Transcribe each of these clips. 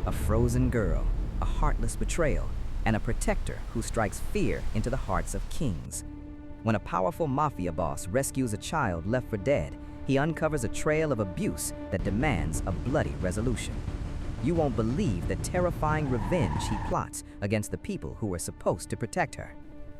A frozen girl, a heartless betrayal, and a protector who strikes fear into the hearts of kings. When a powerful mafia boss rescues a child left for dead, he uncovers a trail of abuse that demands a bloody resolution. You won't believe the terrifying revenge he plots against the people who were supposed to protect her.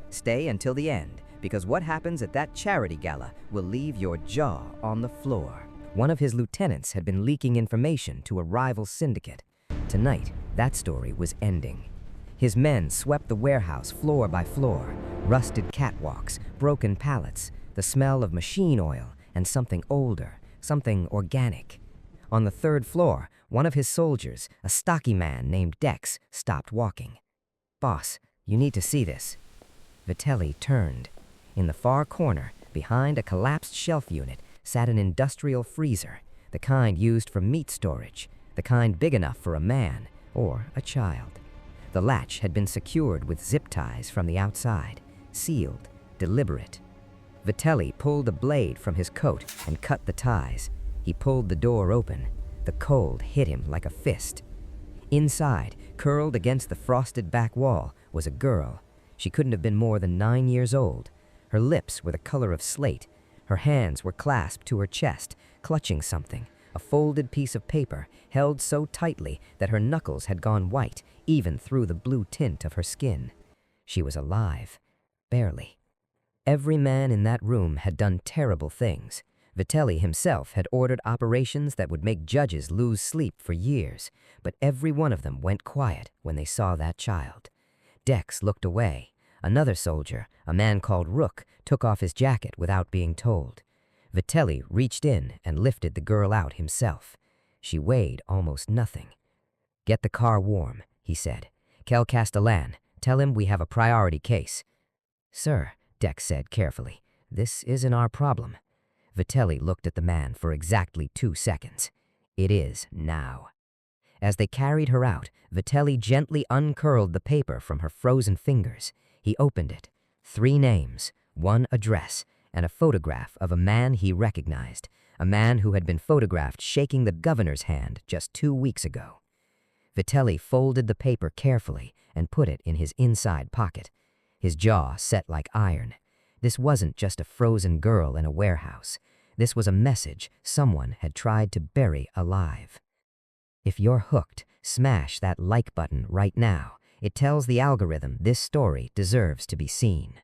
Stay until the end, because what happens at that charity gala will leave your jaw on the floor. One of his lieutenants had been leaking information to a rival syndicate. Tonight, that story was ending. His men swept the warehouse floor by floor, rusted catwalks, broken pallets, the smell of machine oil, and something older, something organic. On the third floor, one of his soldiers, a stocky man named Dex, stopped walking. "Boss, you need to see this." Vitelli turned. In the far corner, behind a collapsed shelf unit, sat an industrial freezer, the kind used for meat storage, the kind big enough for a man or a child. The latch had been secured with zip ties from the outside, sealed, deliberate. Vitelli pulled a blade from his coat and cut the ties. He pulled the door open. The cold hit him like a fist. Inside, curled against the frosted back wall, was a girl. She couldn't have been more than 9 years old. Her lips were the color of slate. Her hands were clasped to her chest, clutching something, a folded piece of paper held so tightly that her knuckles had gone white even through the blue tint of her skin. She was alive, barely. Every man in that room had done terrible things. Vitelli himself had ordered operations that would make judges lose sleep for years, but every one of them went quiet when they saw that child. Dex looked away. Another soldier, a man called Rook, took off his jacket without being told. Vitelli reached in and lifted the girl out himself. She weighed almost nothing. "Get the car warm," he said. "Kel Castellan, tell him we have a priority case." "Sir," Dex said carefully, "this isn't our problem." Vitelli looked at the man for exactly 2 seconds. "It is now." As they carried her out, Vitelli gently uncurled the paper from her frozen fingers. He opened it. 3 names, 1 address, and a photograph of a man he recognized, a man who had been photographed shaking the governor's hand just 2 weeks ago. Vitelli folded the paper carefully and put it in his inside pocket. His jaw set like iron. This wasn't just a frozen girl in a warehouse. This was a message someone had tried to bury alive. If you're hooked, smash that like button right now. It tells the algorithm this story deserves to be seen.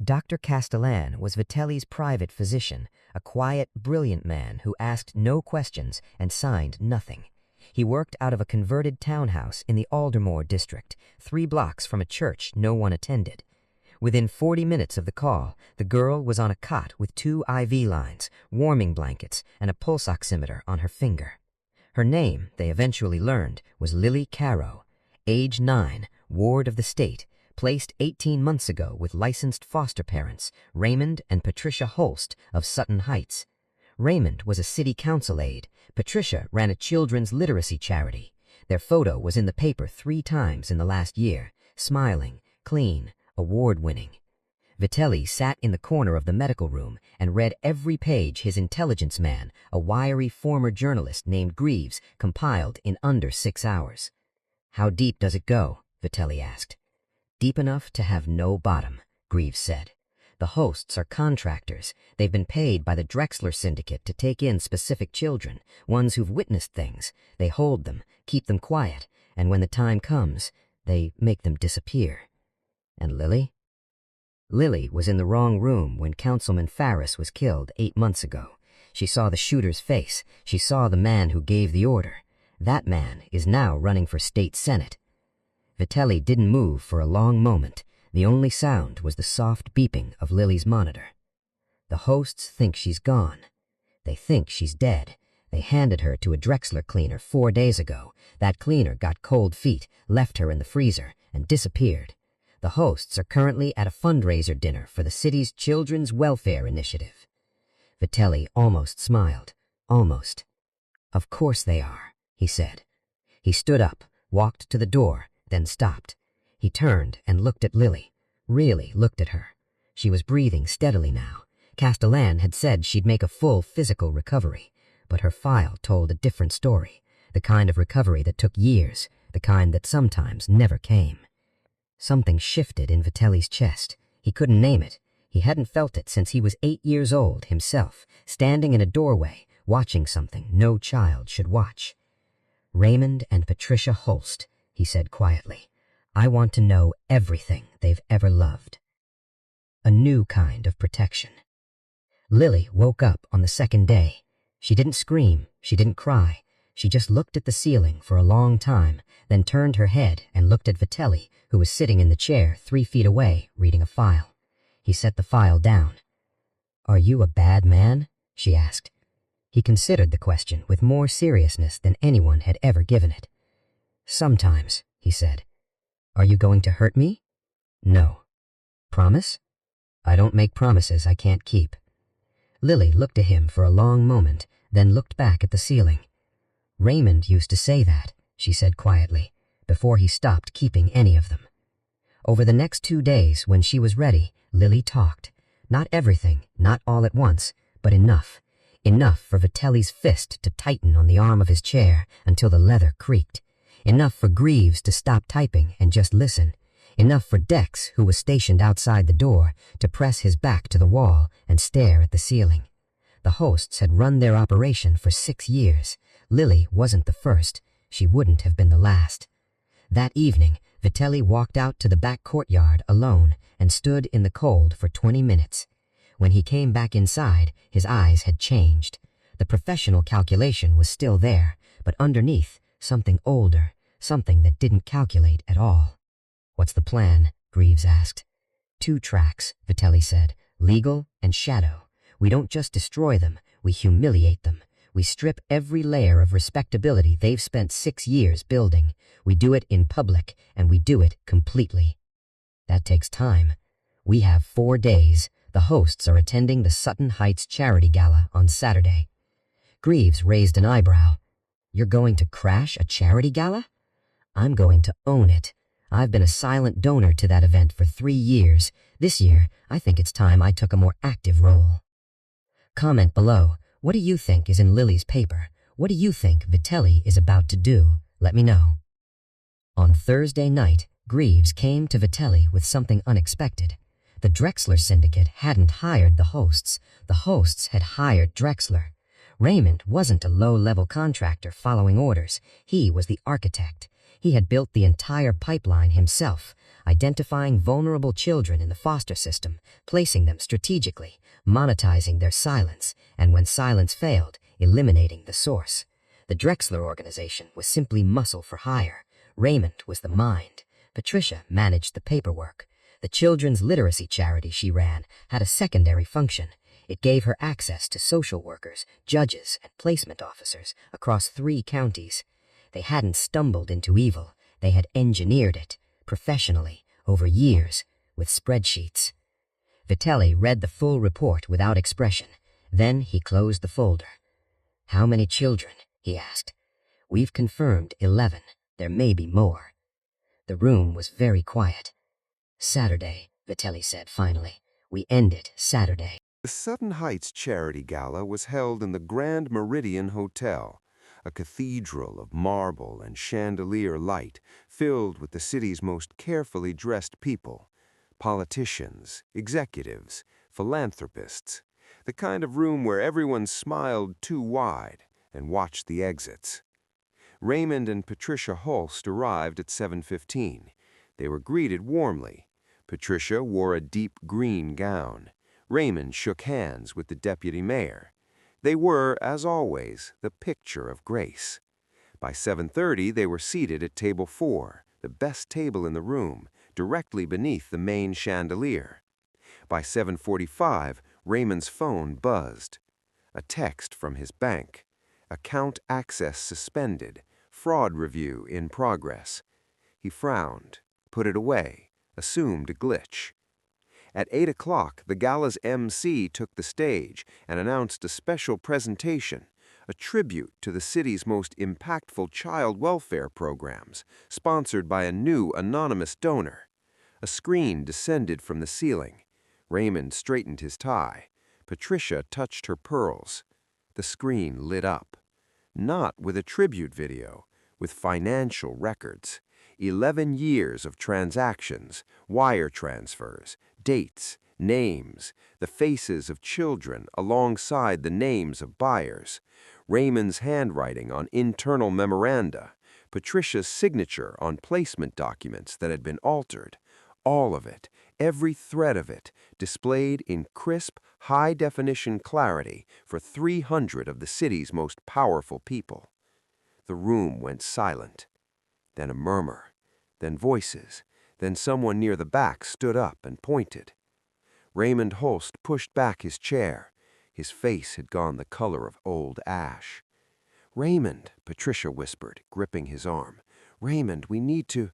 Dr. Castellan was Vitelli's private physician, a quiet, brilliant man who asked no questions and signed nothing. He worked out of a converted townhouse in the Aldermore district, 3 blocks from a church no one attended. Within 40 minutes of the call, the girl was on a cot with 2 IV lines, warming blankets, and a pulse oximeter on her finger. Her name, they eventually learned, was Lily Caro, age 9, ward of the state, placed 18 months ago with licensed foster parents, Raymond and Patricia Holst of Sutton Heights. Raymond was a city council aide. Patricia ran a children's literacy charity. Their photo was in the paper 3 times in the last year, smiling, clean, award-winning. Vitelli sat in the corner of the medical room and read every page his intelligence man, a wiry former journalist named Greaves, compiled in under 6 hours. "How deep does it go?" Vitelli asked. "Deep enough to have no bottom," Greaves said. "The hosts are contractors. They've been paid by the Drexler Syndicate to take in specific children, ones who've witnessed things. They hold them, keep them quiet, and when the time comes, they make them disappear." "And Lily?" "Lily was in the wrong room when Councilman Farris was killed 8 months ago. She saw the shooter's face. She saw the man who gave the order. That man is now running for state senate." Vitelli didn't move for a long moment. The only sound was the soft beeping of Lily's monitor. "The hosts think she's gone. They think she's dead. They handed her to a Drexler cleaner 4 days ago. That cleaner got cold feet, left her in the freezer, and disappeared. The hosts are currently at a fundraiser dinner for the city's Children's Welfare Initiative." Vitelli almost smiled. Almost. "Of course they are," he said. He stood up, walked to the door, then stopped. He turned and looked at Lily, really looked at her. She was breathing steadily now. Castellan had said she'd make a full physical recovery, but her file told a different story. the kind of recovery that took years, the kind that sometimes never came. Something shifted in Vitelli's chest. He couldn't name it. He hadn't felt it since he was 8 years old himself, standing in a doorway, watching something no child should watch. "Raymond and Patricia Holst," he said quietly. "I want to know everything they've ever loved." A new kind of protection. Lily woke up on the second day. She didn't scream, she didn't cry. She just looked at the ceiling for a long time, then turned her head and looked at Vitelli, who was sitting in the chair 3 feet away, reading a file. He set the file down. "Are you a bad man?" she asked. He considered the question with more seriousness than anyone had ever given it. "Sometimes," he said. "Are you going to hurt me?" "No." "Promise?" "I don't make promises I can't keep." Lily looked at him for a long moment, then looked back at the ceiling. "Raymond used to say that," she said quietly, before he stopped keeping any of them. Over the next 2 days, when she was ready, Lily talked. Not everything, not all at once, but enough. Enough for Vitelli's fist to tighten on the arm of his chair until the leather creaked. Enough for Greaves to stop typing and just listen. Enough for Dex, who was stationed outside the door, to press his back to the wall and stare at the ceiling. The Holsts had run their operation for 6 years. Lily wasn't the first. She wouldn't have been the last. That evening, Vitelli walked out to the back courtyard alone and stood in the cold for 20 minutes. When he came back inside, his eyes had changed. The professional calculation was still there, but underneath, something older, something that didn't calculate at all. "What's the plan?" Greaves asked. 2 tracks, Vitelli said, "legal and shadow. We don't just destroy them, we humiliate them. We strip every layer of respectability they've spent 6 years building. We do it in public, and we do it completely. That takes time. We have 4 days. The hosts are attending the Sutton Heights Charity Gala on Saturday." Greaves raised an eyebrow. "You're going to crash a charity gala?" "I'm going to own it. I've been a silent donor to that event for 3 years. This year, I think it's time I took a more active role." Comment below. What do you think is in Lily's paper? What do you think Vitelli is about to do? Let me know. On Thursday night, Greaves came to Vitelli with something unexpected. The Drexler Syndicate hadn't hired the hosts. The hosts had hired Drexler. Raymond wasn't a low-level contractor following orders. He was the architect. He had built the entire pipeline himself, identifying vulnerable children in the foster system, placing them strategically, monetizing their silence, and when silence failed, eliminating the source. The Drexler organization was simply muscle for hire. Raymond was the mind. Patricia managed the paperwork. The children's literacy charity she ran had a secondary function. It gave her access to social workers, judges, and placement officers across 3 counties. They hadn't stumbled into evil. They had engineered it, professionally, over years, with spreadsheets. Vitelli read the full report without expression. Then he closed the folder. "How many children?" he asked. "We've confirmed 11. There may be more." The room was very quiet. "Saturday," Vitelli said finally. "We end it Saturday." The Sutton Heights Charity Gala was held in the Grand Meridian Hotel, a cathedral of marble and chandelier light filled with the city's most carefully dressed people, politicians, executives, philanthropists, the kind of room where everyone smiled too wide and watched the exits. Raymond and Patricia Holst arrived at 7:15. They were greeted warmly. Patricia wore a deep green gown. Raymond shook hands with the deputy mayor. They were, as always, the picture of grace. By 7:30, they were seated at table 4, the best table in the room, directly beneath the main chandelier. By 7:45, Raymond's phone buzzed. A text from his bank. Account access suspended. Fraud review in progress. He frowned, put it away, assumed a glitch. At 8 o'clock, the gala's MC took the stage and announced a special presentation, a tribute to the city's most impactful child welfare programs, sponsored by a new anonymous donor. A screen descended from the ceiling. Raymond straightened his tie. Patricia touched her pearls. The screen lit up. Not with a tribute video, with financial records. 11 years of transactions, wire transfers, dates, names, the faces of children alongside the names of buyers, Raymond's handwriting on internal memoranda, Patricia's signature on placement documents that had been altered. All of it, every thread of it, displayed in crisp, high-definition clarity for 300 of the city's most powerful people. The room went silent. Then a murmur, then voices, then someone near the back stood up and pointed. Raymond Holst pushed back his chair. His face had gone the color of old ash. "Raymond," Patricia whispered, gripping his arm. "Raymond, we need to—"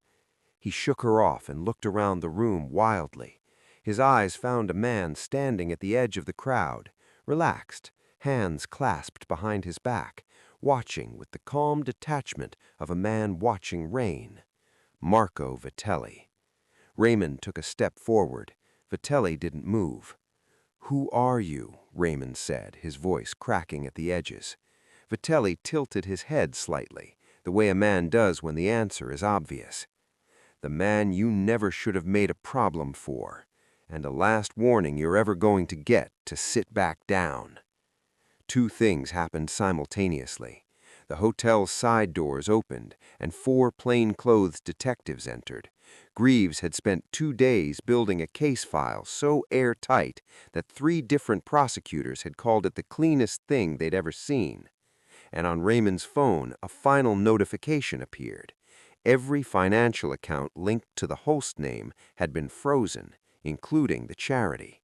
He shook her off and looked around the room wildly. His eyes found a man standing at the edge of the crowd, relaxed, hands clasped behind his back, watching with the calm detachment of a man watching rain. Marco Vitelli. Raymond took a step forward. Vitelli didn't move. "Who are you?" Raymond said, his voice cracking at the edges. Vitelli tilted his head slightly, the way a man does when the answer is obvious. "The man you never should have made a problem for, and a last warning you're ever going to get to sit back down." Two things happened simultaneously. The hotel's side doors opened, and 4 plain-clothes detectives entered. Greaves had spent 2 days building a case file so airtight that 3 different prosecutors had called it the cleanest thing they'd ever seen. And on Raymond's phone, a final notification appeared. Every financial account linked to the Holst name had been frozen, including the charity.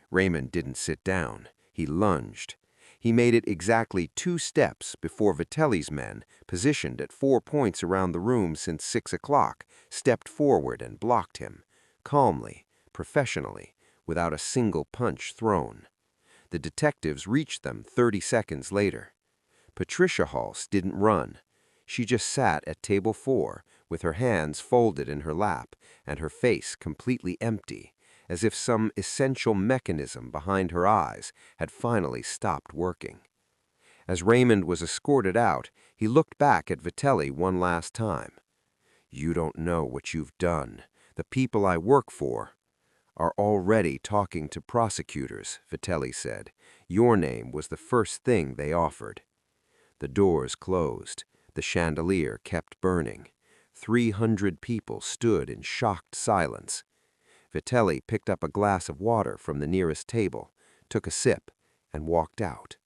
Raymond didn't sit down. He lunged. He made it exactly 2 steps before Vitelli's men, positioned at 4 points around the room since 6 o'clock, stepped forward and blocked him, calmly, professionally, without a single punch thrown. The detectives reached them 30 seconds later. Patricia Holst didn't run. She just sat at table 4, with her hands folded in her lap and her face completely empty, as if some essential mechanism behind her eyes had finally stopped working. As Raymond was escorted out, he looked back at Vitelli one last time. "You don't know what you've done. The people I work for are already talking to prosecutors," Vitelli said. "Your name was the first thing they offered." The doors closed. The chandelier kept burning. 300 people stood in shocked silence. Vitelli picked up a glass of water from the nearest table, took a sip, and walked out.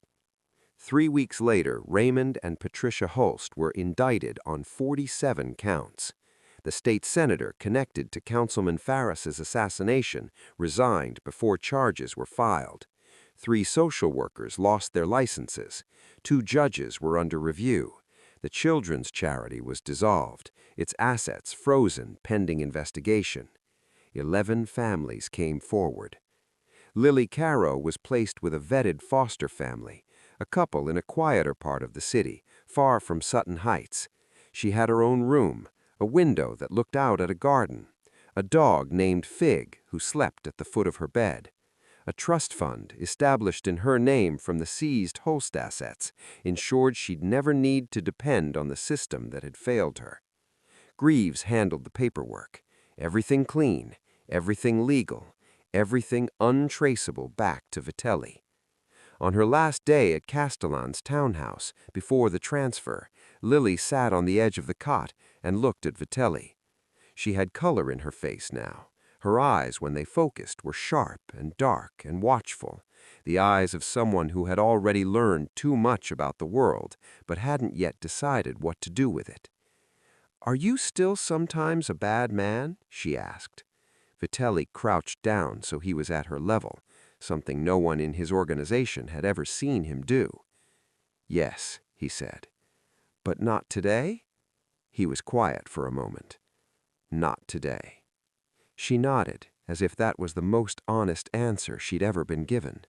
3 weeks later, Raymond and Patricia Holst were indicted on 47 counts. The state senator connected to Councilman Farris's assassination resigned before charges were filed. 3 social workers lost their licenses. 2 judges were under review. The children's charity was dissolved, its assets frozen pending investigation. 11 families came forward. Lily Caro was placed with a vetted foster family, a couple in a quieter part of the city, far from Sutton Heights. She had her own room, a window that looked out at a garden, a dog named Fig who slept at the foot of her bed. A trust fund, established in her name from the seized Holst assets, ensured she'd never need to depend on the system that had failed her. Greaves handled the paperwork. Everything clean, everything legal, everything untraceable back to Vitelli. On her last day at Castellan's townhouse, before the transfer, Lily sat on the edge of the cot and looked at Vitelli. She had color in her face now. Her eyes, when they focused, were sharp and dark and watchful, the eyes of someone who had already learned too much about the world, but hadn't yet decided what to do with it. "Are you still sometimes a bad man?" she asked. Vitelli crouched down so he was at her level, something no one in his organization had ever seen him do. "Yes," he said. "But not today?" He was quiet for a moment. "Not today." She nodded, as if that was the most honest answer she'd ever been given.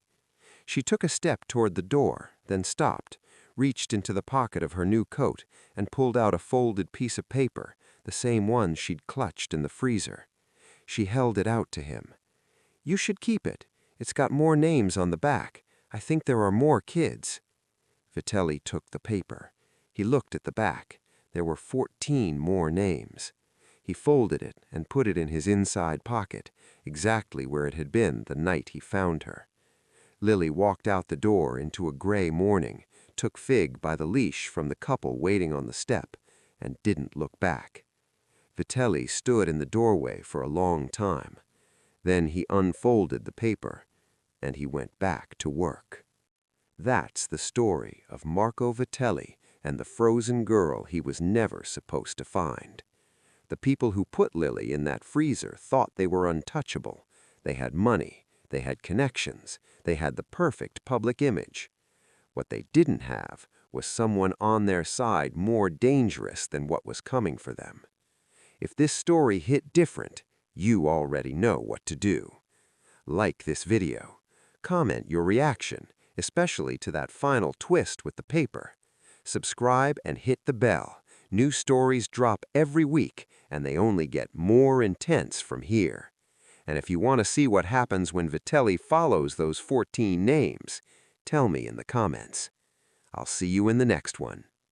She took a step toward the door, then stopped, reached into the pocket of her new coat, and pulled out a folded piece of paper, the same one she'd clutched in the freezer. She held it out to him. "You should keep it. It's got more names on the back. I think there are more kids." Vitelli took the paper. He looked at the back. There were 14 more names. He folded it and put it in his inside pocket, exactly where it had been the night he found her. Lily walked out the door into a gray morning, took Fig by the leash from the couple waiting on the step, and didn't look back. Vitelli stood in the doorway for a long time. Then he unfolded the paper, and he went back to work. That's the story of Marco Vitelli and the frozen girl he was never supposed to find. The people who put Lily in that freezer thought they were untouchable. They had money, they had connections, they had the perfect public image. What they didn't have was someone on their side more dangerous than what was coming for them. If this story hit different, you already know what to do. Like this video. Comment your reaction, especially to that final twist with the paper. Subscribe and hit the bell. New stories drop every week, and they only get more intense from here. And if you want to see what happens when Vitelli follows those 14 names, tell me in the comments. I'll see you in the next one.